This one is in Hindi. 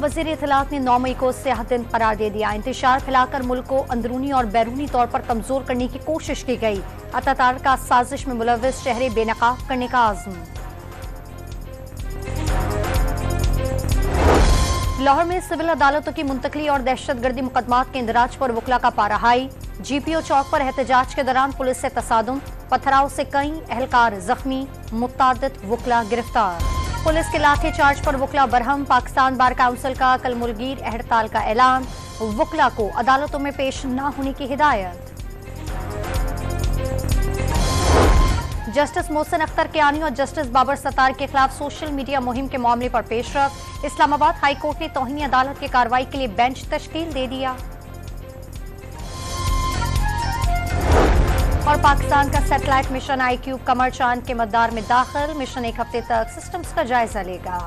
वज़ीर इत्तलात ने 9 मई को सियाह दिन करार दे दिया। इंतशार फैलाकर मुल्क को अंदरूनी और बैरूनी तौर पर कमजोर करने की कोशिश की गई। अतातार का साजिश में मुलव्विस शहरे बेनकाब करने का आज़म। लाहौर में सिविल अदालतों की मुंतकली और दहशतगर्दी मुकदमात के इंदराज पर वकला का पारा हाई। GPO चौक पर एहतजाज के दौरान पुलिस से तसादुम, पथराव से कई अहलकार जख्मी, मुतादिद वकला गिरफ्तार। पुलिस के लाठीचार्ज पर वकला बरहम। पाकिस्तान बार काउंसिल का कल मुलगीर हड़ताल का ऐलान। वकला को अदालतों में पेश न होने की हिदायत। जस्टिस मोहसिन अख्तर कियानी और जस्टिस बाबर सत्तार के खिलाफ सोशल मीडिया मुहिम के मामले पर पेशरफ। इस्लामाबाद हाई कोर्ट ने तौहीन अदालत की कार्रवाई के लिए बेंच तश्कील दे दिया। और पाकिस्तान का सैटेलाइट मिशन IQ कमर चांद के मदार में दाखिल। मिशन एक हफ्ते तक सिस्टम्स का जायजा लेगा।